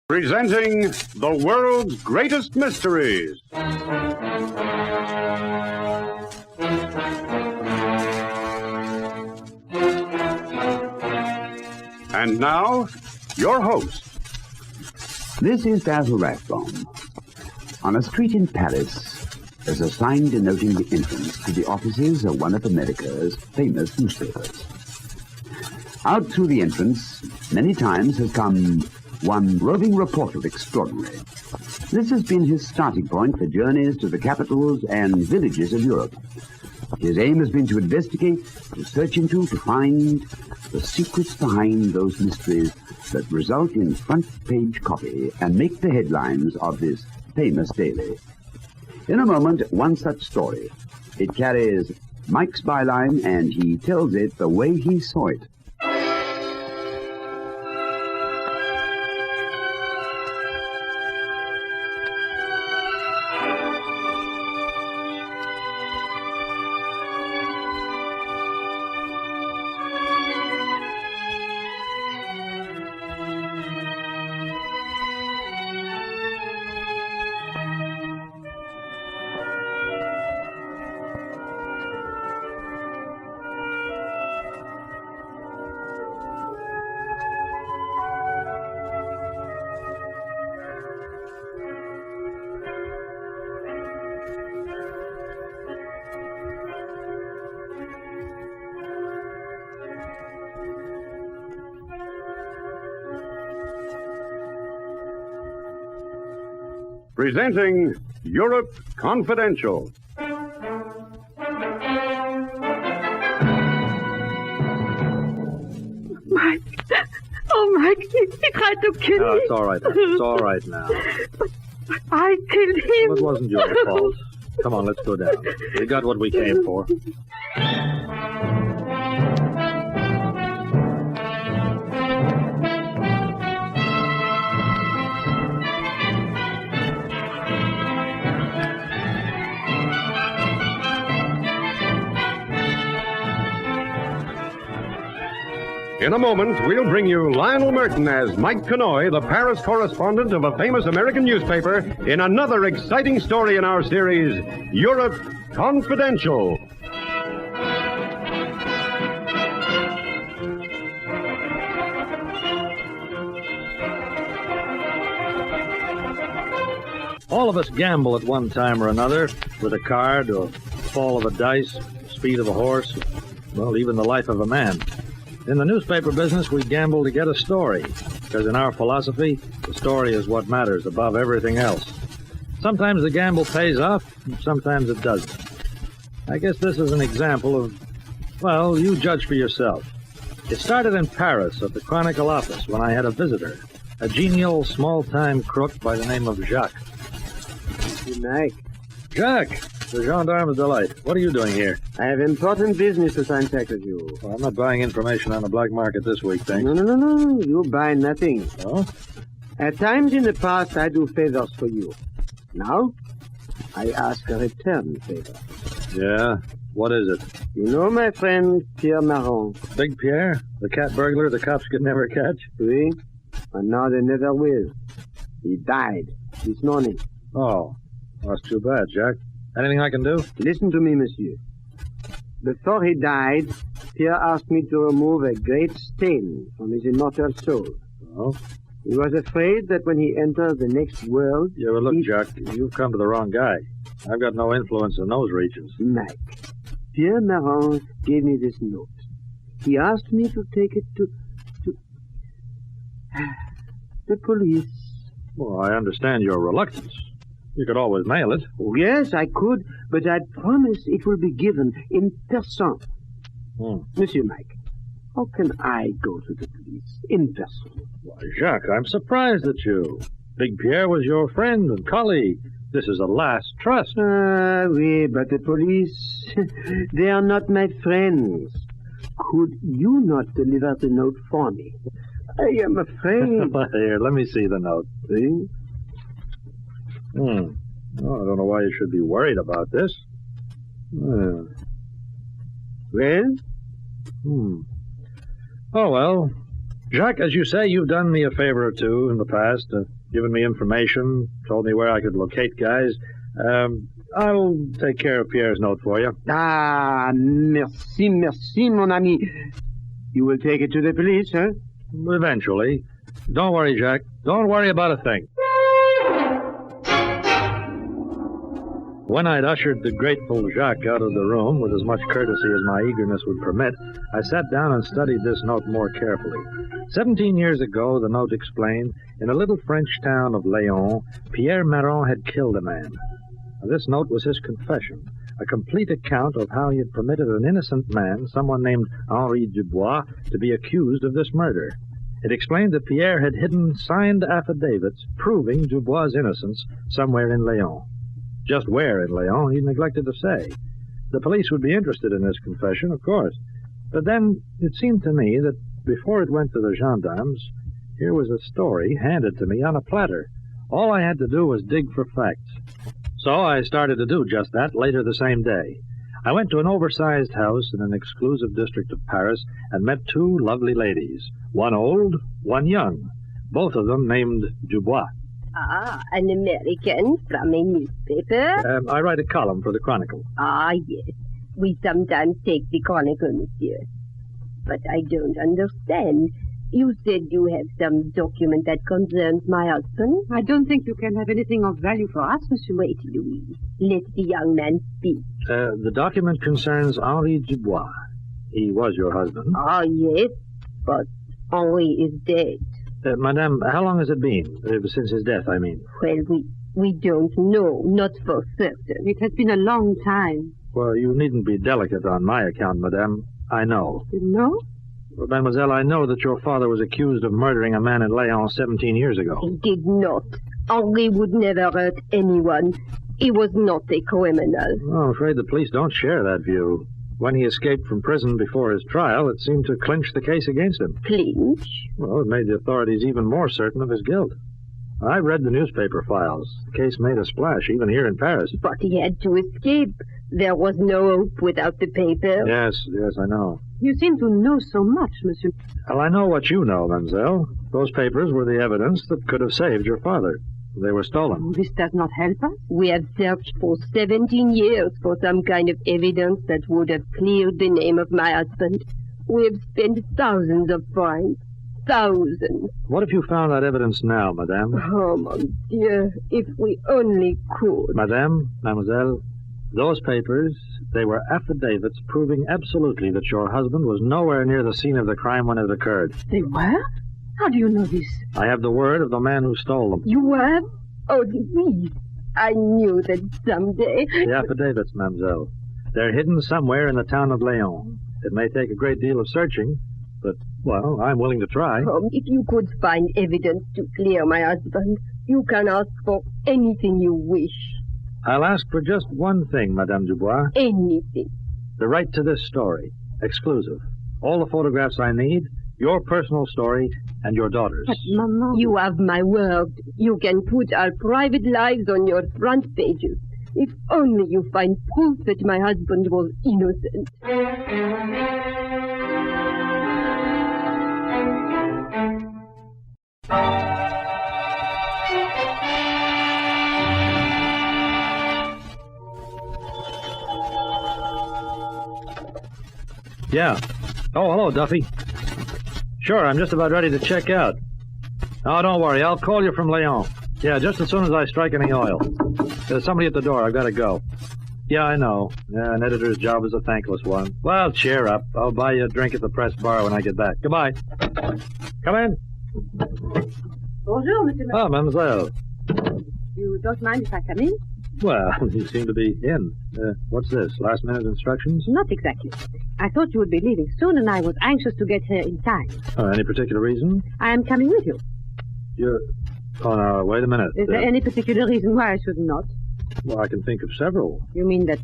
Presenting the world's greatest mysteries. And now, your host. This is Basil Rathbone. On a street in Paris, there's a sign denoting the entrance to the offices of one of America's famous newspapers. Out through the entrance, many times has come one roving reporter extraordinary. This has been his starting point for journeys to the capitals and villages of Europe. His aim has been to investigate, to search into, to find the secrets behind those mysteries that result in front-page copy and make the headlines of this famous daily. In a moment, one such story. It carries Mike's byline, and he tells it the way he saw it. Presenting Europe Confidential. Mike. Oh, Mike, he tried to kill me. It's all right now. It's all right now. But I killed him. Well, it wasn't your fault. Come on, let's go down. We got what we came for. In a moment, we'll bring you Lionel Merton as Mike Connoy, the Paris correspondent of a famous American newspaper, in another exciting story in our series, Europe Confidential. All of us gamble at one time or another with a card or fall of a dice, speed of a horse, well, even the life of a man. In the newspaper business, we gamble to get a story, because in our philosophy, the story is what matters above everything else. Sometimes the gamble pays off, and sometimes it doesn't. I guess this is an example of, well, you judge for yourself. It started in Paris at the Chronicle office when I had a visitor, a genial, small-time crook by the name of Jacques. Good night. Jacques, the gendarme's delight. What are you doing here? I have important business to transact with you. Well, I'm not buying information on the black market this week, thanks. No. You buy nothing. Oh? At times in the past, I do favors for you. Now, I ask a return favor. Yeah? What is it? You know my friend Pierre Marron? Big Pierre? The cat burglar the cops could never catch? Oui, and now they never will. He died this morning. Oh, that's too bad, Jacques. Anything I can do? Listen to me, monsieur. Before he died, Pierre asked me to remove a great stain from his immortal soul. Oh? He was afraid that when he enters the next world... Yeah, well, look, Jacques, you've come to the wrong guy. I've got no influence in those regions. Mike, Pierre Marron gave me this note. He asked me to take it to the police. Well, I understand your reluctance. You could always mail it. Oh, yes, I could, but I promise it will be given in person. Monsieur Mike, how can I go to the police in person? Why, Jacques, I'm surprised at you. Big Pierre was your friend and colleague. This is a last trust. Oui, but the police, they are not my friends. Could you not deliver the note for me? I am afraid. Here, let me see the note. See? Oh, I don't know why you should be worried about this. Well? Oh, well, Jacques, as you say, you've done me a favor or two in the past, given me information, told me where I could locate guys. I'll take care of Pierre's note for you. Ah, merci, mon ami. You will take it to the police, huh? Eventually. Don't worry, Jacques. Don't worry about a thing. When I'd ushered the grateful Jacques out of the room with as much courtesy as my eagerness would permit, I sat down and studied this note more carefully. 17 years ago, the note explained, in a little French town of Léon, Pierre Maron had killed a man. Now, this note was his confession, a complete account of how he had permitted an innocent man, someone named Henri Dubois, to be accused of this murder. It explained that Pierre had hidden signed affidavits proving Dubois' innocence somewhere in Léon. Just where in Léon, he neglected to say. The police would be interested in this confession, of course. But then it seemed to me that before it went to the gendarmes, here was a story handed to me on a platter. All I had to do was dig for facts. So I started to do just that later the same day. I went to an oversized house in an exclusive district of Paris and met two lovely ladies, one old, one young, both of them named Dubois. Ah, an American from a newspaper? I write a column for the Chronicle. Ah, yes. We sometimes take the Chronicle, monsieur. But I don't understand. You said you have some document that concerns my husband? I don't think you can have anything of value for us, Monsieur. Wait, Louise. Let the young man speak. The document concerns Henri Dubois. He was your husband. Ah, yes. But Henri is dead. Madame, how long has it been? Since his death, I mean. Well, we don't know. Not for certain. It has been a long time. Well, you needn't be delicate on my account, madame. I know. You know? Well, mademoiselle, I know that your father was accused of murdering a man in Léon 17 years ago. He did not. Henri would never hurt anyone. He was not a criminal. I'm afraid the police don't share that view. When he escaped from prison before his trial, it seemed to clinch the case against him. Clinch? Well, it made the authorities even more certain of his guilt. I read the newspaper files. The case made a splash, even here in Paris. But he had to escape. There was no hope without the paper. Yes, I know. You seem to know so much, Monsieur. Well, I know what you know, mademoiselle. Those papers were the evidence that could have saved your father. They were stolen. This does not help us. We have searched for 17 years for some kind of evidence that would have cleared the name of my husband. We have spent thousands of francs. Thousands. What if you found that evidence now, madame? Oh, mon Dieu, if we only could. Madame, mademoiselle, those papers, they were affidavits proving absolutely that your husband was nowhere near the scene of the crime when it occurred. They were? How do you know this? I have the word of the man who stole them. You have? Oh, Louise, I knew that someday... The affidavits, mademoiselle. They're hidden somewhere in the town of Léon. It may take a great deal of searching, but, well, I'm willing to try. Oh, if you could find evidence to clear my husband, you can ask for anything you wish. I'll ask for just one thing, Madame Dubois. Anything. The right to this story. Exclusive. All the photographs I need, your personal story, and your daughter's. But, Maman... You have my word. You can put our private lives on your front pages. If only you find proof that my husband was innocent. Yeah. Oh, hello, Duffy. Sure, I'm just about ready to check out. Oh, don't worry. I'll call you from Léon. Yeah, just as soon as I strike any oil. There's somebody at the door. I've got to go. Yeah, I know. Yeah, an editor's job is a thankless one. Well, cheer up. I'll buy you a drink at the press bar when I get back. Goodbye. Come in. Bonjour, Monsieur. Oh, mademoiselle. You don't mind if I come in? Well, you seem to be in. What's this? Last-minute instructions? Not exactly. I thought you would be leaving soon, and I was anxious to get here in time. Any particular reason? I am coming with you. You're... Oh, now, wait a minute. Is there any particular reason why I should not? Well, I can think of several. You mean that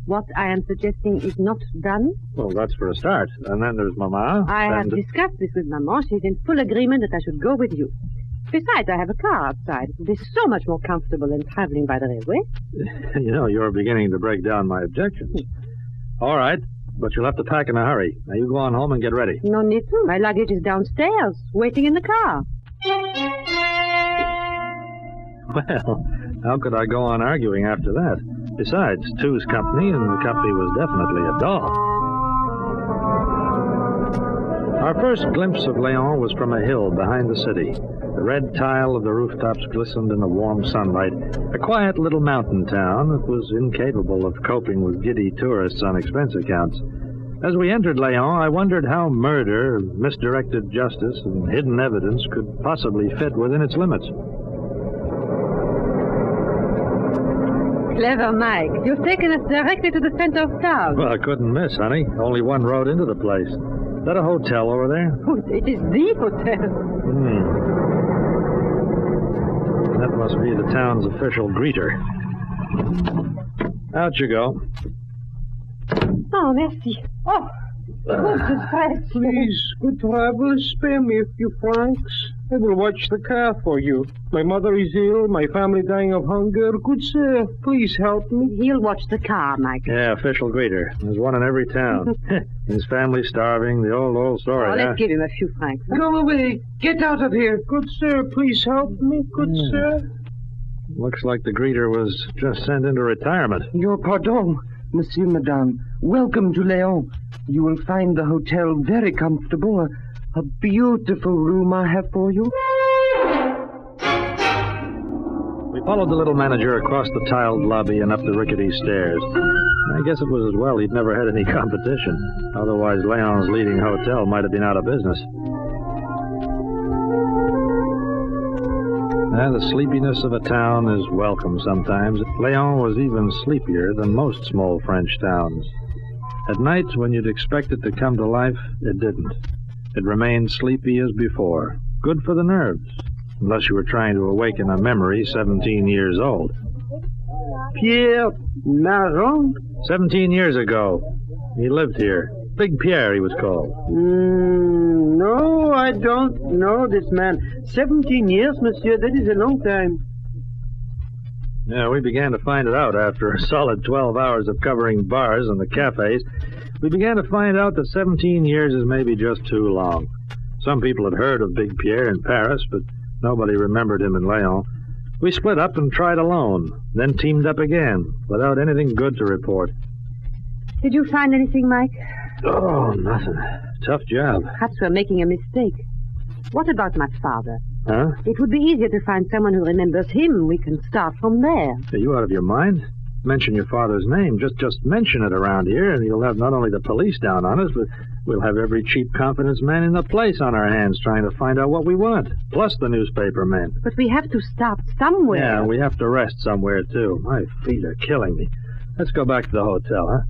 what I am suggesting is not done? Well, that's for a start. And then there's Mama. I have discussed this with Maman. She's in full agreement that I should go with you. Besides, I have a car outside. It will be so much more comfortable than traveling by the railway. You know, you're beginning to break down my objections. All right. but you'll have to pack in a hurry. Now, you go on home and get ready. No need to. My luggage is downstairs, waiting in the car. Well, how could I go on arguing after that? Besides, two's company, and the company was definitely a doll. Our first glimpse of Leon was from a hill behind the city. The red tile of the rooftops glistened in the warm sunlight. A quiet little mountain town that was incapable of coping with giddy tourists on expense accounts. As we entered Leon, I wondered how murder, misdirected justice, and hidden evidence could possibly fit within its limits. Clever, Mike. You've taken us directly to the center of town. Well, I couldn't miss, honey. Only one road into the place. Is that a hotel over there? Oh, it is the hotel. That must be the town's official greeter. Out you go. Oh, merci. Oh, good French. Please, good travel, spare me a few francs. I will watch the car for you. My mother is ill, my family dying of hunger. Good sir, please help me. He'll watch the car, Mike. Yeah, official greeter. There's one in every town. His family starving, the old story, Oh, let's give him a few francs. Go away. Get out of here. Good sir, please help me. Good sir. Looks like the greeter was just sent into retirement. Your pardon, monsieur, madame. Welcome to Leon. You will find the hotel very comfortable. A beautiful room I have for you. We followed the little manager across the tiled lobby and up the rickety stairs. I guess it was as well he'd never had any competition. Otherwise, Leon's leading hotel might have been out of business. The sleepiness of a town is welcome sometimes. Leon was even sleepier than most small French towns. At night, when you'd expect it to come to life, it didn't. It remained sleepy as before. Good for the nerves, unless you were trying to awaken a memory 17 years old. Pierre Marron? 17 years ago, he lived here. Big Pierre, he was called. No, I don't know this man. 17 years, monsieur, that is a long time. Yeah, we began to find it out after a solid 12 hours of covering bars and the cafes. We began to find out that 17 years is maybe just too long. Some people had heard of Big Pierre in Paris, but nobody remembered him in Leon. We split up and tried alone, then teamed up again, without anything good to report. Did you find anything, Mike? Oh, nothing. Tough job. Perhaps we're making a mistake. What about my father? Huh? It would be easier to find someone who remembers him. We can start from there. Are you out of your mind? Mention your father's name. Just mention it around here, and you'll have not only the police down on us, but we'll have every cheap confidence man in the place on our hands trying to find out what we want, plus the newspaper men. But we have to start somewhere. Yeah, we have to rest somewhere, too. My feet are killing me. Let's go back to the hotel, huh?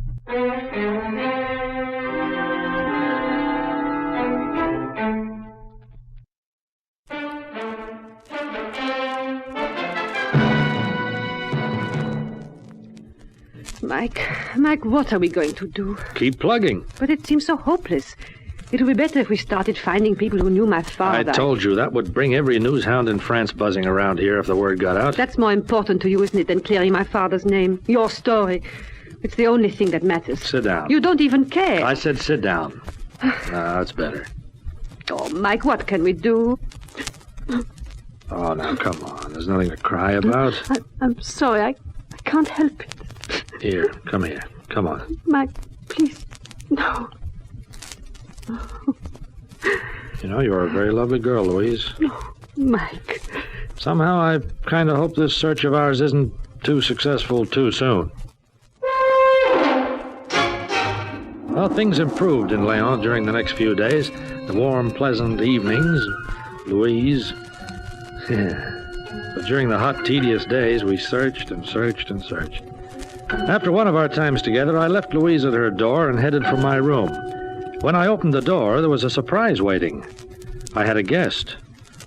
Mike, what are we going to do? Keep plugging. But it seems so hopeless. It would be better if we started finding people who knew my father. I told you, that would bring every news hound in France buzzing around here if the word got out. That's more important to you, isn't it, than clearing my father's name? Your story. It's the only thing that matters. Sit down. You don't even care. I said sit down. That's better. Oh, Mike, what can we do? Oh, now, come on. There's nothing to cry about. I'm sorry. I can't help it. Here, come here. Come on. Mike, please. No. You know, you're a very lovely girl, Louise. No, Mike. Somehow I kind of hope this search of ours isn't too successful too soon. Well, things improved in Leon during the next few days. The warm, pleasant evenings, Louise. But during the hot, tedious days, we searched and searched and searched. After one of our times together, I left Louise at her door and headed for my room. When I opened the door, there was a surprise waiting. I had a guest,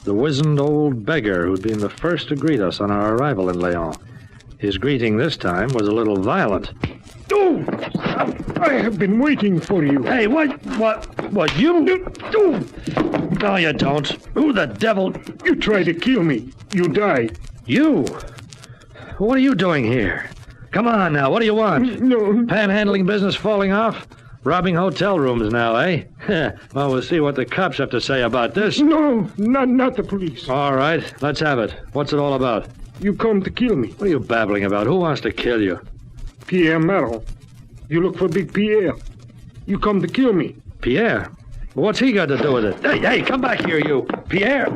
the wizened old beggar who'd been the first to greet us on our arrival in Leon. His greeting this time was a little violent. Oh! I have been waiting for you. Hey, what, you? No, you don't. Who the devil? You try to kill me. You die. You? What are you doing here? Come on now, what do you want? No. Panhandling business falling off? Robbing hotel rooms now, eh? Well, we'll see what the cops have to say about this. No, not the police. All right, let's have it. What's it all about? You come to kill me. What are you babbling about? Who wants to kill you? Pierre Merrill. You look for Big Pierre. You come to kill me. Pierre? What's he got to do with it? Hey, come back here, you. Pierre?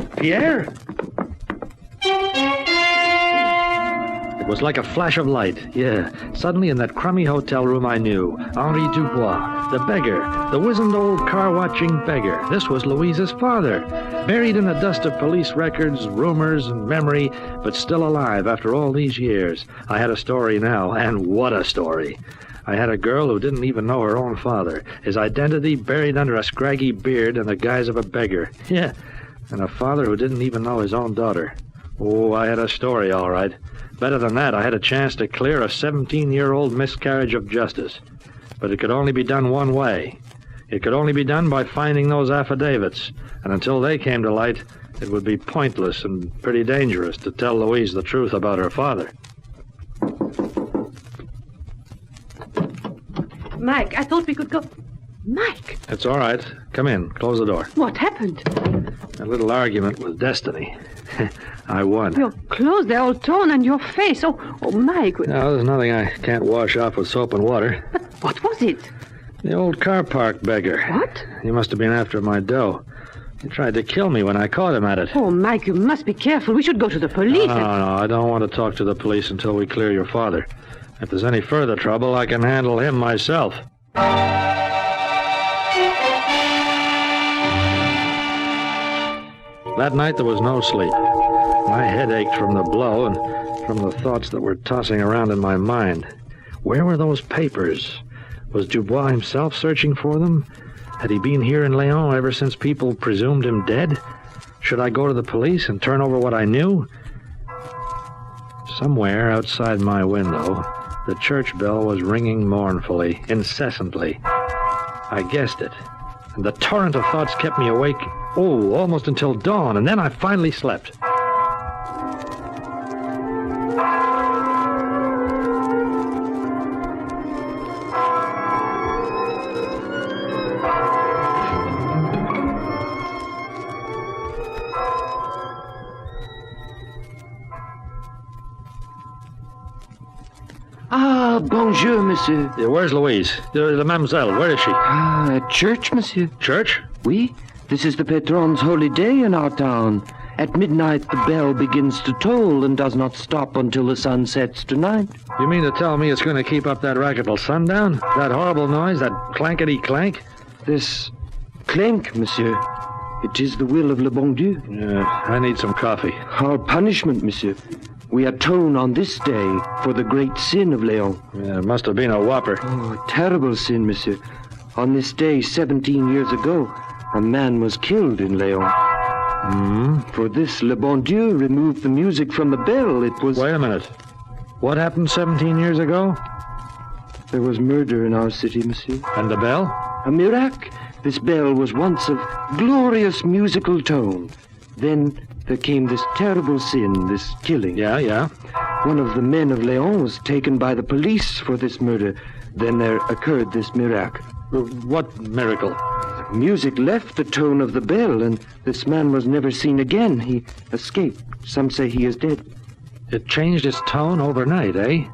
It was like a flash of light, yeah. Suddenly in that crummy hotel room I knew. Henri Dubois, the beggar, the wizened old car-watching beggar. This was Louise's father, buried in the dust of police records, rumors, and memory, but still alive after all these years. I had a story now, and what a story. I had a girl who didn't even know her own father, his identity buried under a scraggy beard and the guise of a beggar. Yeah, and a father who didn't even know his own daughter. Oh, I had a story, all right. Better than that, I had a chance to clear a 17-year-old miscarriage of justice. But it could only be done one way. It could only be done by finding those affidavits. And until they came to light, it would be pointless and pretty dangerous to tell Louise the truth about her father. Mike, I thought we could go... Mike! It's all right. Come in. Close the door. What happened? A little argument with destiny. I won. Your clothes, they're all torn, and your face. Oh, Mike. No, there's nothing I can't wash off with soap and water. But what was it? The old car park beggar. What? He must have been after my dough. He tried to kill me when I caught him at it. Oh, Mike, you must be careful. We should go to the police. No, I don't want to talk to the police until we clear your father. If there's any further trouble, I can handle him myself. That night there was no sleep. My head ached from the blow and from the thoughts that were tossing around in my mind. Where were those papers? Was Dubois himself searching for them? Had he been here in Léon ever since people presumed him dead? Should I go to the police and turn over what I knew? Somewhere outside my window, the church bell was ringing mournfully, incessantly. I guessed it, and the torrent of thoughts kept me awake, almost until dawn, and then I finally slept. Ah, bonjour, monsieur. Yeah, where's Louise? The mademoiselle, where is she? At church, monsieur. Church? Oui, this is the patron's holy day in our town. At midnight, the bell begins to toll and does not stop until the sun sets tonight. You mean to tell me it's going to keep up that racket till sundown? That horrible noise, that clankety-clank? This clank, monsieur, it is the will of le bon Dieu. Yeah, I need some coffee. Our punishment, monsieur. We atone on this day for the great sin of Léon. Yeah, it must have been a whopper. Oh, a terrible sin, monsieur. On this day, 17 years ago, a man was killed in Léon. For this, le bon Dieu removed the music from the bell. It was... Wait a minute. What happened 17 years ago? There was murder in our city, monsieur. And the bell? A miracle. This bell was once of glorious musical tone. Then there came this terrible sin, this killing. Yeah. One of the men of Léon was taken by the police for this murder. Then there occurred this miracle. What miracle? The music left the tone of the bell, and this man was never seen again. He escaped. Some say he is dead. It changed its tone overnight, eh?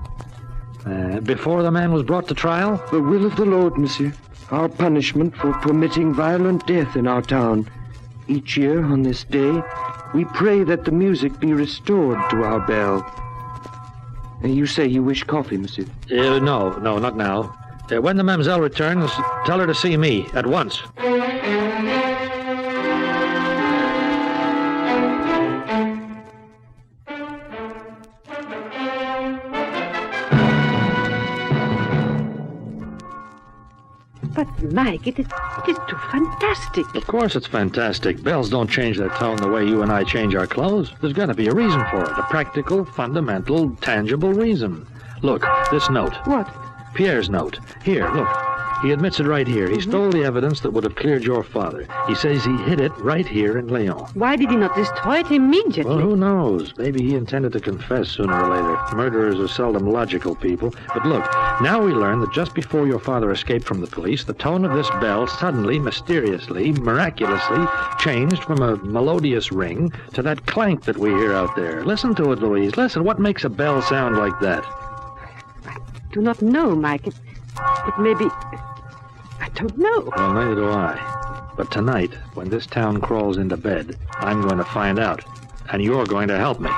Before the man was brought to trial? The will of the Lord, monsieur. Our punishment for permitting violent death in our town. Each year, on this day, we pray that the music be restored to our bell. You say you wish coffee, monsieur? No, not now. When the mademoiselle returns, tell her to see me at once. But, Mike, it is too fantastic. Of course it's fantastic. Bells don't change their tone the way you and I change our clothes. There's got to be a reason for it. A practical, fundamental, tangible reason. Look, this note. What? Pierre's note. Here, look. He admits it right here. He stole the evidence that would have cleared your father. He says he hid it right here in Lyon. Why did he not destroy it immediately? Well, who knows? Maybe he intended to confess sooner or later. Murderers are seldom logical people. But look, now we learn that just before your father escaped from the police, the tone of this bell suddenly, mysteriously, miraculously changed from a melodious ring to that clank that we hear out there. Listen to it, Louise. Listen. What makes a bell sound like that? I do not know, Mike. It may be... I don't know. Well, neither do I. But tonight, when this town crawls into bed, I'm going to find out. And you're going to help me.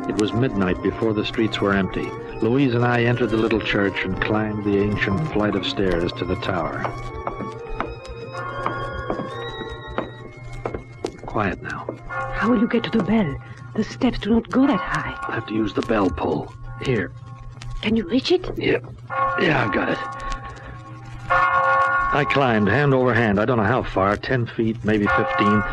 It was midnight before the streets were empty. Louise and I entered the little church and climbed the ancient flight of stairs to the tower. Quiet now. How will you get to the bell? The steps do not go that high. I'll have to use the bell pull. Here. Can you reach it? Yeah, I got it. I climbed hand over hand. I don't know how far, 10 feet, maybe 15.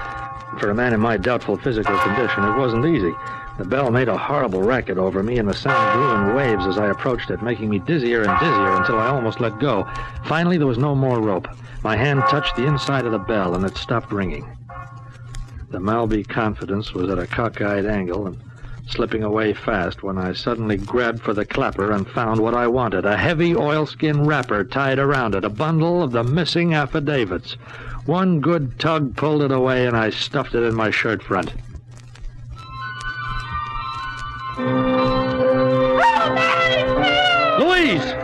For a man in my doubtful physical condition, it wasn't easy. The bell made a horrible racket over me, and the sound grew in waves as I approached it, making me dizzier and dizzier until I almost let go. Finally, there was no more rope. My hand touched the inside of the bell, and it stopped ringing. The Malby Confidence was at a cockeyed angle and slipping away fast when I suddenly grabbed for the clapper and found what I wanted, a heavy oilskin wrapper tied around it, a bundle of the missing affidavits. One good tug pulled it away, and I stuffed it in my shirt front. Louise!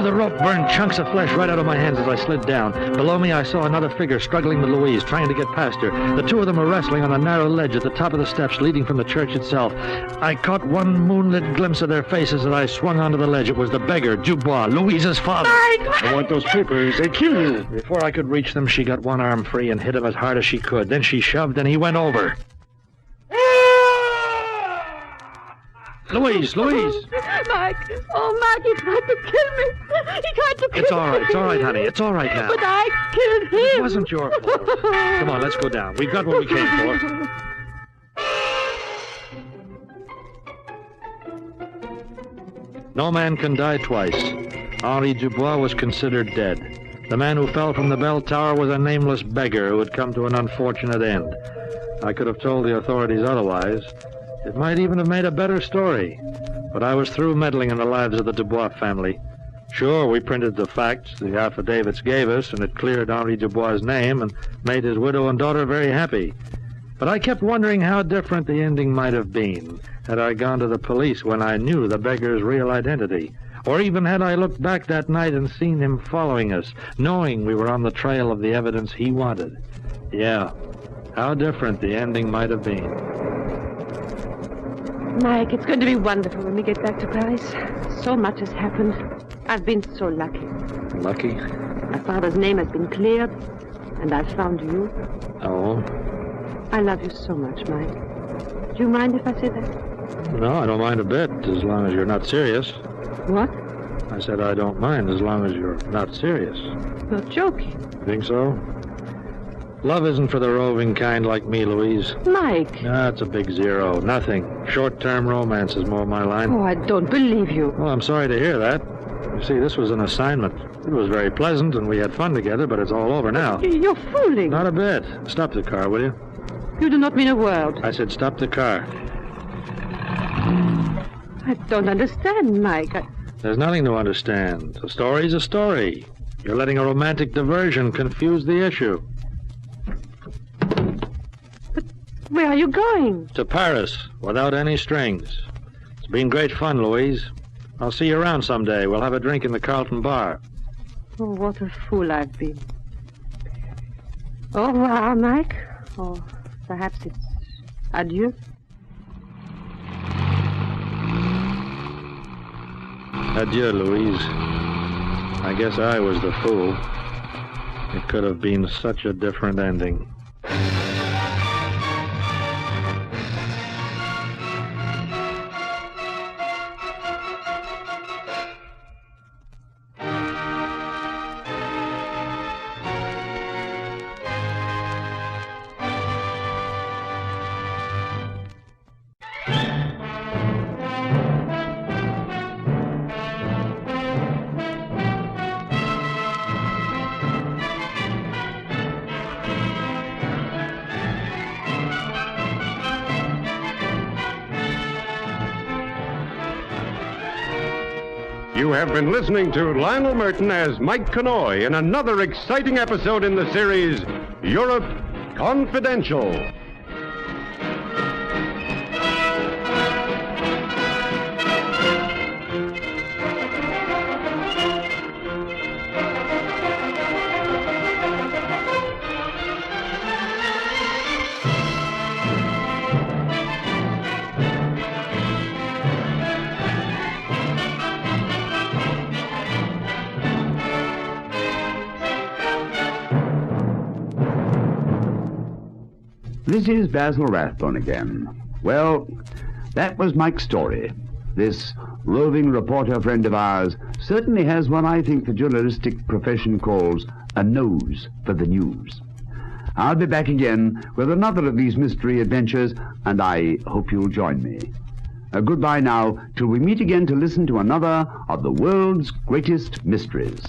The rope burned chunks of flesh right out of my hands as I slid down. Below me, I saw another figure struggling with Louise, trying to get past her. The two of them were wrestling on a narrow ledge at the top of the steps leading from the church itself. I caught one moonlit glimpse of their faces as I swung onto the ledge. It was the beggar, Dubois, Louise's father. I want those papers. They kill you. Before I could reach them, she got one arm free and hit him as hard as she could. Then she shoved and he went over. Louise! Mike! Oh, Mike, he tried to kill me! He tried to kill me! It's all right, honey. It's all right now. But I killed him! It wasn't your fault. Come on, let's go down. We've got what we came for. No man can die twice. Henri Dubois was considered dead. The man who fell from the bell tower was a nameless beggar who had come to an unfortunate end. I could have told the authorities otherwise. It might even have made a better story. But I was through meddling in the lives of the Dubois family. Sure, we printed the facts the affidavits gave us, and it cleared Henri Dubois' name and made his widow and daughter very happy. But I kept wondering how different the ending might have been had I gone to the police when I knew the beggar's real identity. Or even had I looked back that night and seen him following us, knowing we were on the trail of the evidence he wanted. Yeah, how different the ending might have been. Mike, it's going to be wonderful when we get back to Paris. So much has happened. I've been so lucky. Lucky? My father's name has been cleared, and I've found you. Oh? I love you so much, Mike. Do you mind if I say that? No, I don't mind a bit, as long as you're not serious. What? I said I don't mind as long as you're not serious. You're joking. Think so? Love isn't for the roving kind like me, Louise. Mike! That's a big zero. Nothing. Short-term romance is more my line. Oh, I don't believe you. Well, I'm sorry to hear that. You see, this was an assignment. It was very pleasant, and we had fun together, but it's all over now. You're fooling. Not a bit. Stop the car, will you? You do not mean a word. I said stop the car. I don't understand, Mike. There's nothing to understand. A story's a story. You're letting a romantic diversion confuse the issue. Where are you going? To Paris, without any strings. It's been great fun, Louise. I'll see you around someday. We'll have a drink in the Carlton Bar. Oh, what a fool I've been. Au revoir, Mike. Or perhaps it's adieu. Adieu, Louise. I guess I was the fool. It could have been such a different ending. You have been listening to Lionel Merton as Mike Conoy in another exciting episode in the series, Europe Confidential. This is Basil Rathbone again. Well, that was Mike's story. This roving reporter friend of ours certainly has what I think the journalistic profession calls a nose for the news. I'll be back again with another of these mystery adventures, and I hope you'll join me. Goodbye now, till we meet again to listen to another of the world's greatest mysteries.